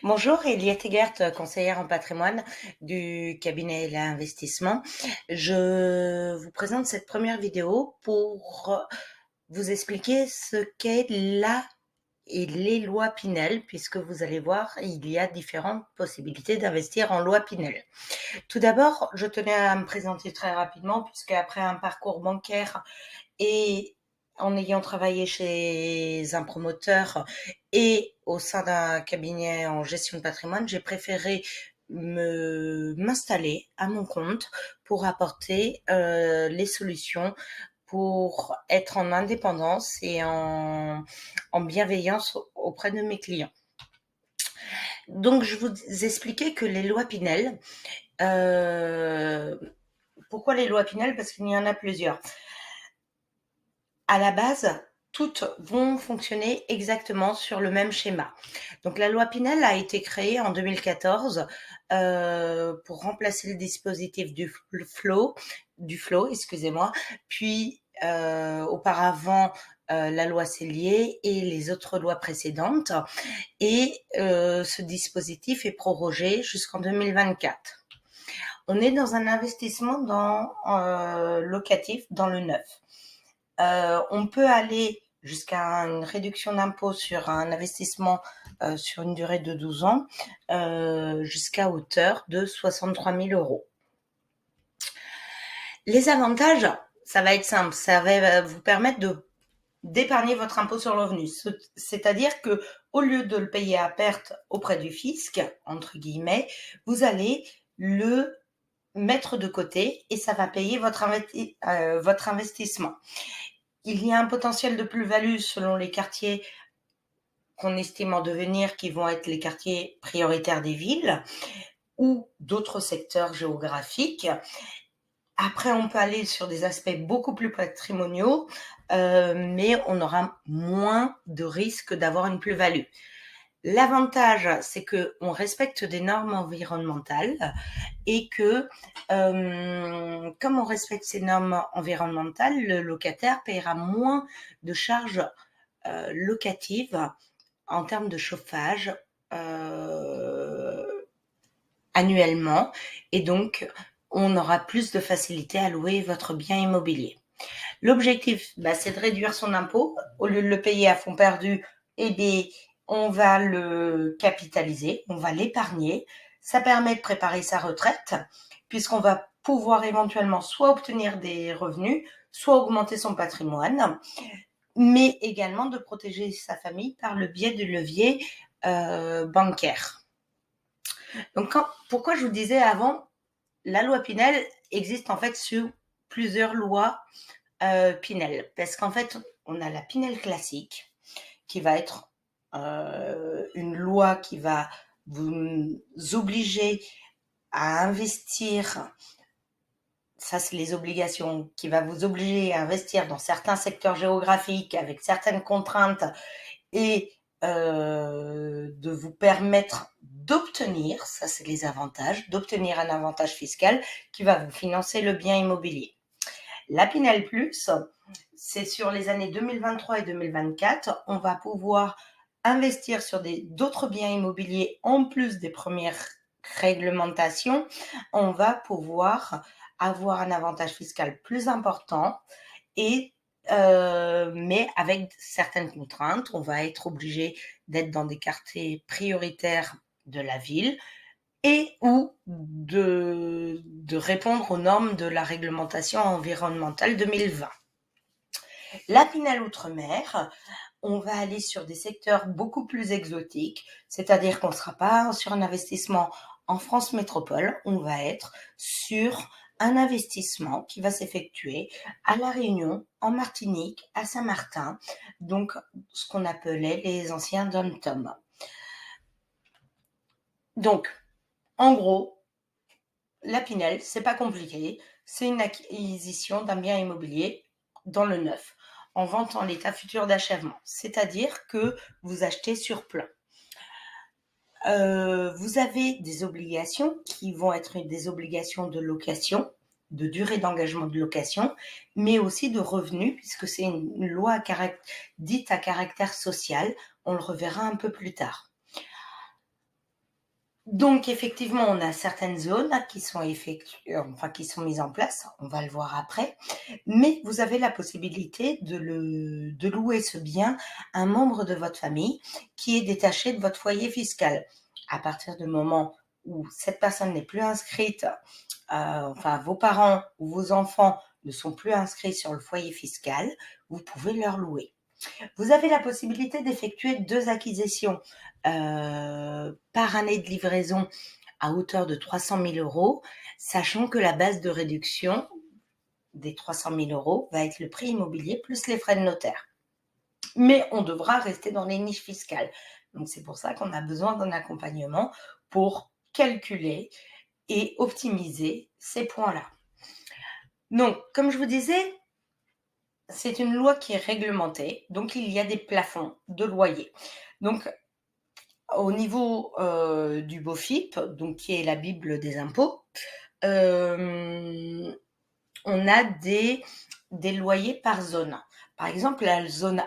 Bonjour, Eliette Egert, conseillère en patrimoine du cabinet L'Investissement. Je vous présente cette première vidéo pour vous expliquer ce qu'est la et les lois Pinel, puisque vous allez voir, il y a différentes possibilités d'investir en loi Pinel. Tout d'abord, je tenais à me présenter très rapidement, puisque après un parcours bancaire et en ayant travaillé chez un promoteur et au sein d'un cabinet en gestion de patrimoine, j'ai préféré m'installer à mon compte pour apporter les solutions pour être en indépendance et en bienveillance auprès de mes clients. Donc, je vous expliquais que les lois Pinel, pourquoi les lois Pinel? Parce qu'il y en a plusieurs. À la base, toutes vont fonctionner exactement sur le même schéma. Donc la loi Pinel a été créée en 2014 pour remplacer le dispositif du flow, excusez-moi, puis auparavant la loi Cellier et les autres lois précédentes. Et ce dispositif est prorogé jusqu'en 2024. On est dans un investissement locatif dans le neuf. On peut aller jusqu'à une réduction d'impôt sur un investissement sur une durée de 12 ans jusqu'à hauteur de 63 000 euros. Les avantages, ça va être simple, ça va vous permettre d'épargner votre impôt sur le revenu. C'est-à-dire que au lieu de le payer à perte auprès du fisc, entre guillemets, vous allez le mettre de côté et ça va payer votre investissement. Il y a un potentiel de plus-value selon les quartiers qu'on estime en devenir, qui vont être les quartiers prioritaires des villes ou d'autres secteurs géographiques. Après, on peut aller sur des aspects beaucoup plus patrimoniaux, mais on aura moins de risques d'avoir une plus-value. L'avantage, c'est qu'on respecte des normes environnementales et que, comme on respecte ces normes environnementales, le locataire paiera moins de charges locatives en termes de chauffage annuellement, et donc on aura plus de facilité à louer votre bien immobilier. L'objectif, c'est de réduire son impôt. Au lieu de le payer à fond perdu, on va le capitaliser, on va l'épargner. Ça permet de préparer sa retraite, puisqu'on va pouvoir éventuellement soit obtenir des revenus, soit augmenter son patrimoine, mais également de protéger sa famille par le biais du levier bancaire. Donc, pourquoi je vous disais avant, la loi Pinel existe en fait sur plusieurs lois Pinel, parce qu'en fait, on a la Pinel classique, qui va être une loi qui va vous obliger à investir. Ça, c'est les obligations, qui va vous obliger à investir dans certains secteurs géographiques avec certaines contraintes et de vous permettre d'obtenir, ça c'est les avantages, d'obtenir un avantage fiscal qui va vous financer le bien immobilier. La Pinel Plus, c'est sur les années 2023 et 2024, on va pouvoir investir sur d'autres biens immobiliers en plus des premières réglementations. On va pouvoir avoir un avantage fiscal plus important mais avec certaines contraintes. On va être obligé d'être dans des quartiers prioritaires de la ville et ou de répondre aux normes de la réglementation environnementale 2020. La Pinel Outre-mer, on va aller sur des secteurs beaucoup plus exotiques, c'est-à-dire qu'on ne sera pas sur un investissement en France métropole, on va être sur un investissement qui va s'effectuer à La Réunion, en Martinique, à Saint-Martin, donc ce qu'on appelait les anciens dom-tom. Donc, en gros, la Pinel, c'est pas compliqué, c'est une acquisition d'un bien immobilier dans le neuf, en vente en l'état futur d'achèvement, c'est-à-dire que vous achetez sur plan. Vous avez des obligations qui vont être des obligations de location, de durée d'engagement de location, mais aussi de revenus, puisque c'est une loi dite à caractère social. On le reverra un peu plus tard. Donc effectivement, on a certaines zones qui sont qui sont mises en place, on va le voir après, mais vous avez la possibilité de louer ce bien à un membre de votre famille qui est détaché de votre foyer fiscal. À partir du moment où cette personne n'est plus inscrite, vos parents ou vos enfants ne sont plus inscrits sur le foyer fiscal, vous pouvez leur louer. Vous avez la possibilité d'effectuer 2 acquisitions par année de livraison à hauteur de 300 000 €, sachant que la base de réduction des 300 000 € va être le prix immobilier plus les frais de notaire. Mais on devra rester dans les niches fiscales. Donc c'est pour ça qu'on a besoin d'un accompagnement pour calculer et optimiser ces points-là. Donc, comme je vous disais, c'est une loi qui est réglementée, donc il y a des plafonds de loyer. Donc, au niveau du BOFIP, donc qui est la Bible des impôts, on a des loyers par zone. Par exemple, la zone,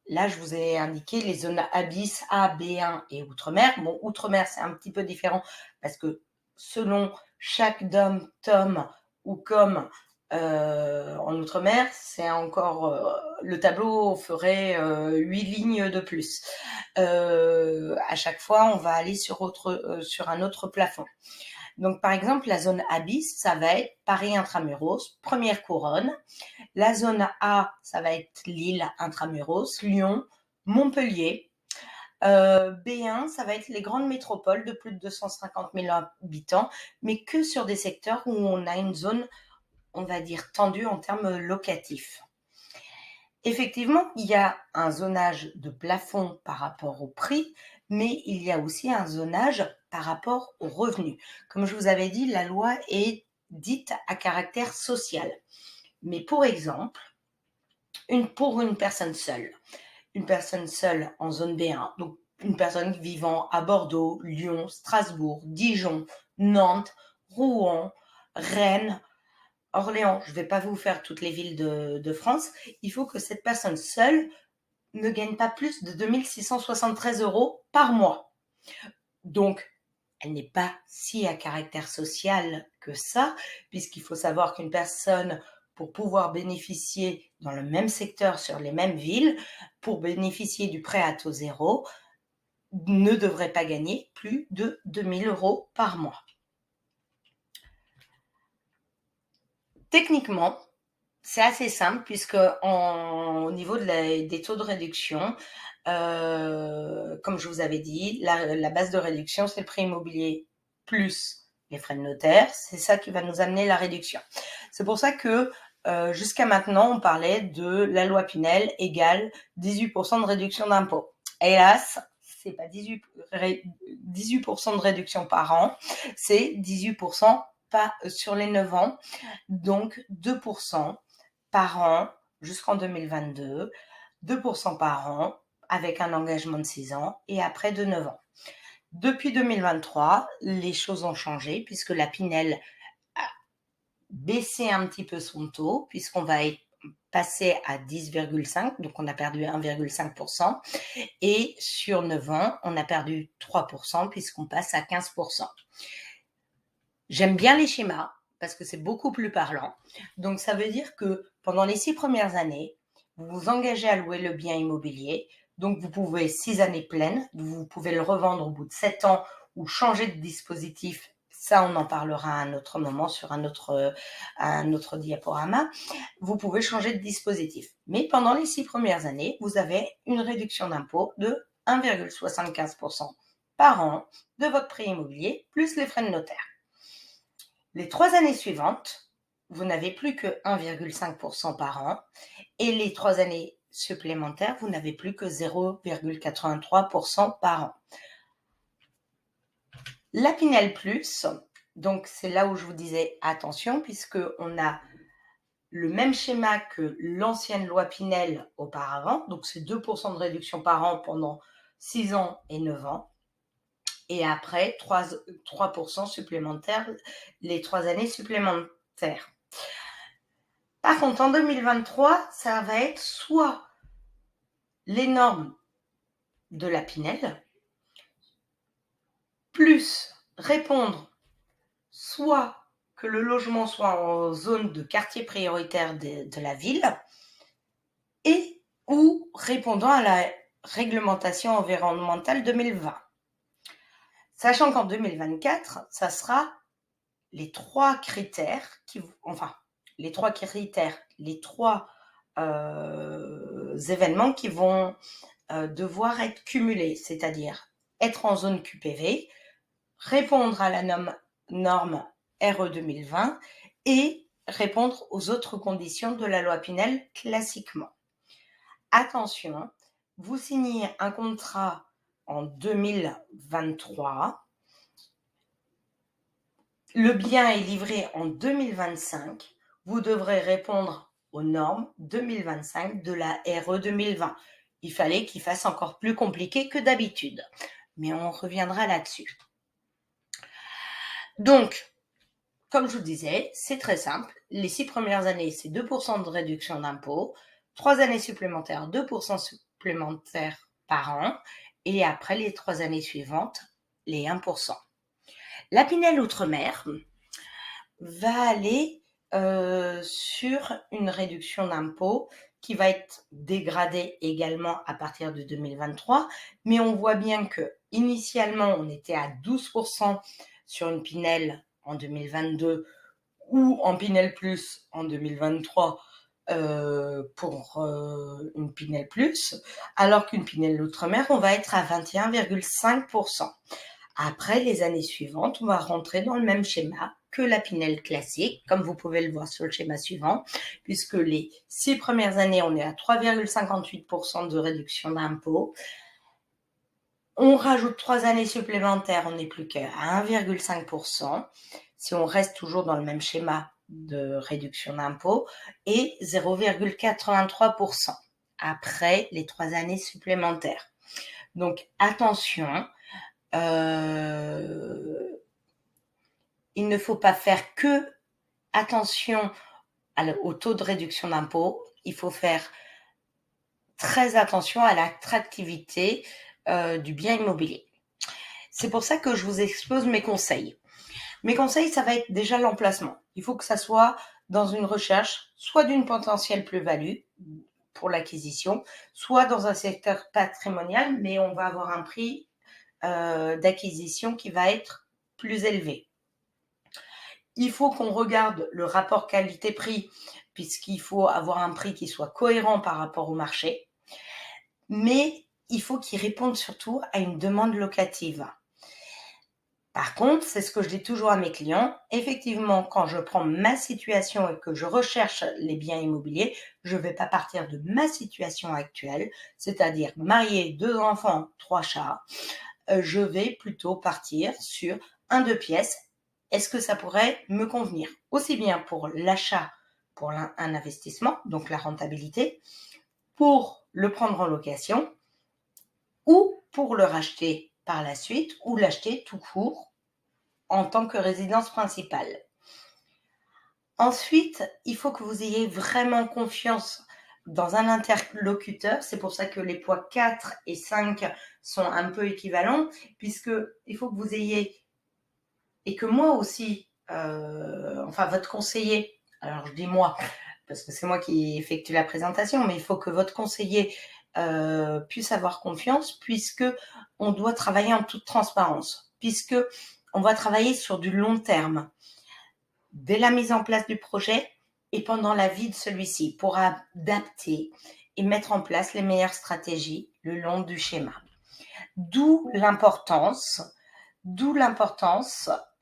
là je vous ai indiqué les zones A bis, A, B1 et Outre-mer. Bon, Outre-mer c'est un petit peu différent parce que selon chaque dom, tom ou com en Outre-mer, c'est encore le tableau ferait 8 lignes de plus. À chaque fois, on va aller sur un autre plafond. Donc, par exemple, la zone A bis, ça va être Paris intramuros, première couronne. La zone A, ça va être Lille intramuros, Lyon, Montpellier. B1, ça va être les grandes métropoles de plus de 250 000 habitants, mais que sur des secteurs où on a une zone, on va dire, tendue en termes locatifs. Effectivement, il y a un zonage de plafond par rapport au prix, mais il y a aussi un zonage par rapport aux revenus. Comme je vous avais dit, la loi est dite à caractère social. Mais pour exemple, pour une personne seule en zone B1, donc une personne vivant à Bordeaux, Lyon, Strasbourg, Dijon, Nantes, Rouen, Rennes, Orléans, je ne vais pas vous faire toutes les villes de France, il faut que cette personne seule ne gagne pas plus de 2 673 € par mois. Donc, elle n'est pas si à caractère social que ça, puisqu'il faut savoir qu'une personne, pour pouvoir bénéficier dans le même secteur, sur les mêmes villes, pour bénéficier du prêt à taux zéro, ne devrait pas gagner plus de 2 000 € par mois. Techniquement, c'est assez simple puisque au niveau des taux de réduction, comme je vous avais dit, la base de réduction, c'est le prix immobilier plus les frais de notaire. C'est ça qui va nous amener la réduction. C'est pour ça que jusqu'à maintenant, on parlait de la loi Pinel égale 18% de réduction d'impôt. Hélas, c'est pas 18% de réduction par an, c'est 18% sur les 9 ans, donc 2% par an jusqu'en 2022, 2% par an avec un engagement de 6 ans et après de 9 ans. Depuis 2023, les choses ont changé puisque la Pinel a baissé un petit peu son taux puisqu'on va être passé à 10,5, donc on a perdu 1,5%, et sur 9 ans, on a perdu 3% puisqu'on passe à 15%. J'aime bien les schémas parce que c'est beaucoup plus parlant. Donc, ça veut dire que pendant les 6 premières années, vous vous engagez à louer le bien immobilier. Donc, vous pouvez 6 années pleines, vous pouvez le revendre au bout de 7 ans ou changer de dispositif. Ça, on en parlera à un autre moment sur un autre diaporama. Vous pouvez changer de dispositif. Mais pendant les 6 premières années, vous avez une réduction d'impôt de 1,75% par an de votre prix immobilier plus les frais de notaire. Les 3 années suivantes, vous n'avez plus que 1,5% par an et les 3 années supplémentaires, vous n'avez plus que 0,83% par an. La Pinel Plus, donc c'est là où je vous disais attention puisqu'on a le même schéma que l'ancienne loi Pinel auparavant, donc c'est 2% de réduction par an pendant 6 ans et 9 ans. Et après, 3% supplémentaires les 3 années supplémentaires. Par contre, en 2023, ça va être soit les normes de la Pinel, plus répondre soit que le logement soit en zone de quartier prioritaire de la ville et ou répondant à la réglementation environnementale 2020. Sachant qu'en 2024, ça sera les trois critères événements qui vont devoir être cumulés, c'est-à-dire être en zone QPV, répondre à la norme RE 2020 et répondre aux autres conditions de la loi Pinel classiquement. Attention, vous signez un contrat en 2023, le bien est livré en 2025, vous devrez répondre aux normes 2025 de la RE 2020. Il fallait qu'il fasse encore plus compliqué que d'habitude, mais on reviendra là-dessus. Donc, comme je vous disais, c'est très simple. Les 6 premières années, c'est 2% de réduction d'impôt. 3 années supplémentaires, 2% supplémentaires par an. Et après, les 3 années suivantes, les 1%. La Pinel Outre-mer va aller sur une réduction d'impôt qui va être dégradée également à partir de 2023. Mais on voit bien que initialement, on était à 12% sur une Pinel en 2022 ou en Pinel Plus en 2023 pour une Pinel Plus, alors qu'une Pinel Outre-mer, on va être à 21,5%. Après, les années suivantes, on va rentrer dans le même schéma que la Pinel classique, comme vous pouvez le voir sur le schéma suivant, puisque les 6 premières années, on est à 3,58% de réduction d'impôt. On rajoute 3 années supplémentaires, on n'est plus qu'à 1,5%. Si on reste toujours dans le même schéma de réduction d'impôt, et 0,83% après les 3 années supplémentaires. Donc attention, il ne faut pas faire que attention au taux de réduction d'impôt, il faut faire très attention à l'attractivité du bien immobilier. C'est pour ça que je vous expose mes conseils. Mes conseils, ça va être déjà l'emplacement. Il faut que ça soit dans une recherche, soit d'une potentielle plus-value pour l'acquisition, soit dans un secteur patrimonial, mais on va avoir un prix d'acquisition qui va être plus élevé. Il faut qu'on regarde le rapport qualité-prix, puisqu'il faut avoir un prix qui soit cohérent par rapport au marché, mais il faut qu'il réponde surtout à une demande locative. Par contre, c'est ce que je dis toujours à mes clients, effectivement, quand je prends ma situation et que je recherche les biens immobiliers, je ne vais pas partir de ma situation actuelle, c'est-à-dire marié, 2 enfants, 3 chats, je vais plutôt partir sur 1-2 pièces. Est-ce que ça pourrait me convenir? Aussi bien pour l'achat, pour un investissement, donc la rentabilité, pour le prendre en location, ou pour le racheter par la suite, ou l'acheter tout court en tant que résidence principale. Ensuite, il faut que vous ayez vraiment confiance dans un interlocuteur. C'est pour ça que les poids 4 et 5 sont un peu équivalents, puisqu'il faut que vous ayez, et que moi aussi, votre conseiller, alors je dis moi, parce que c'est moi qui effectue la présentation, mais il faut que votre conseiller puisse avoir confiance, puisque on doit travailler en toute transparence, puisque on va travailler sur du long terme, dès la mise en place du projet et pendant la vie de celui-ci, pour adapter et mettre en place les meilleures stratégies le long du schéma. D'où l'importance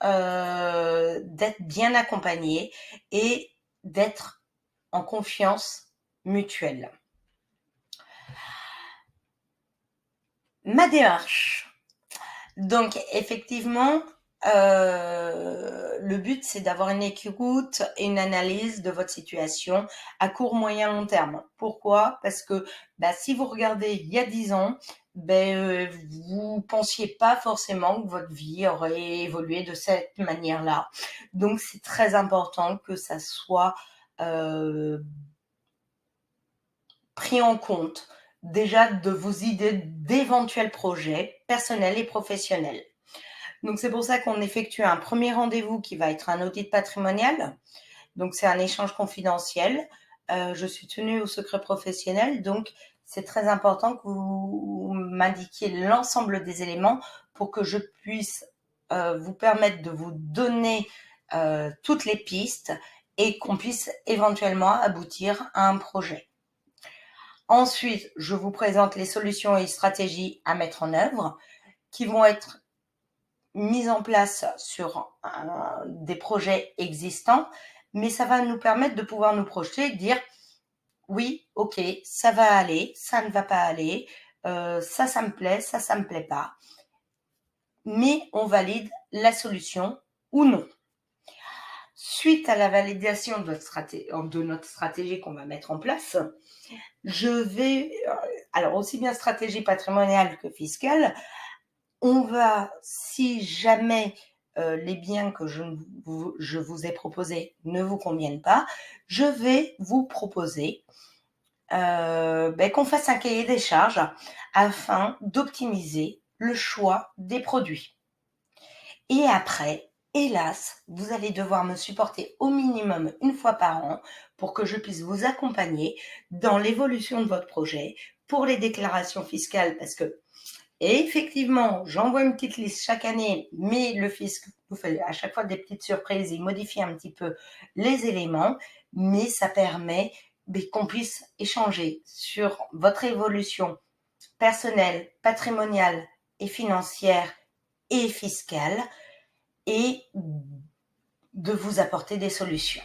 d'être bien accompagné et d'être en confiance mutuelle. Ma démarche. Donc, effectivement, le but, c'est d'avoir une écoute et une analyse de votre situation à court, moyen, long terme. Pourquoi? Parce que si vous regardez il y a 10 ans, vous pensiez pas forcément que votre vie aurait évolué de cette manière-là. Donc, c'est très important que ça soit pris en compte déjà de vos idées d'éventuels projets personnels et professionnels. Donc c'est pour ça qu'on effectue un premier rendez-vous qui va être un audit patrimonial. Donc c'est un échange confidentiel. Je suis tenue au secret professionnel, donc c'est très important que vous m'indiquiez l'ensemble des éléments pour que je puisse vous permettre de vous donner toutes les pistes et qu'on puisse éventuellement aboutir à un projet. Ensuite, je vous présente les solutions et stratégies à mettre en œuvre qui vont être mises en place sur des projets existants, mais ça va nous permettre de pouvoir nous projeter et dire oui, ok, ça va aller, ça ne va pas aller, ça me plaît, ça me plaît pas, mais on valide la solution ou non. Suite à la validation de notre stratégie qu'on va mettre en place, je vais, alors aussi bien stratégie patrimoniale que fiscale, on va, si jamais les biens que je vous ai proposés ne vous conviennent pas, je vais vous proposer qu'on fasse un cahier des charges afin d'optimiser le choix des produits. Et après, hélas, vous allez devoir me supporter au minimum une fois par an pour que je puisse vous accompagner dans l'évolution de votre projet pour les déclarations fiscales parce que effectivement, j'envoie une petite liste chaque année, mais le fisc vous fait à chaque fois des petites surprises, il modifie un petit peu les éléments, mais ça permet qu'on puisse échanger sur votre évolution personnelle, patrimoniale et financière et fiscale et de vous apporter des solutions.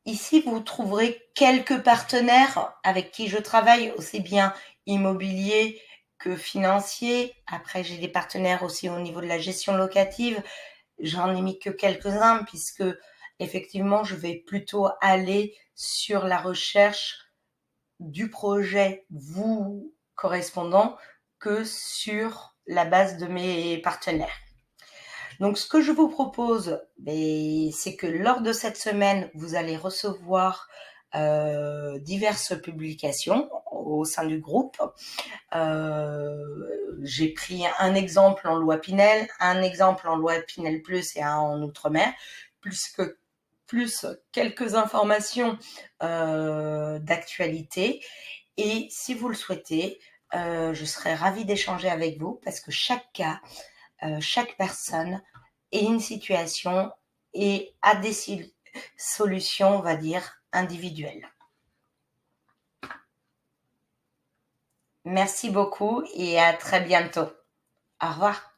Ici, vous trouverez quelques partenaires avec qui je travaille, aussi bien immobilier que financier. Après, j'ai des partenaires aussi au niveau de la gestion locative. J'en ai mis que quelques-uns puisque effectivement, je vais plutôt aller sur la recherche du projet vous correspondant que sur la base de mes partenaires. Donc, ce que je vous propose, c'est que lors de cette semaine, vous allez recevoir diverses publications au sein du groupe. J'ai pris un exemple en loi Pinel, un exemple en loi Pinel Plus et un en Outre-mer, plus quelques informations d'actualité. Et si vous le souhaitez, je serais ravie d'échanger avec vous parce que chaque cas, chaque personne est une situation et a des solutions, on va dire, individuelles. Merci beaucoup et à très bientôt. Au revoir.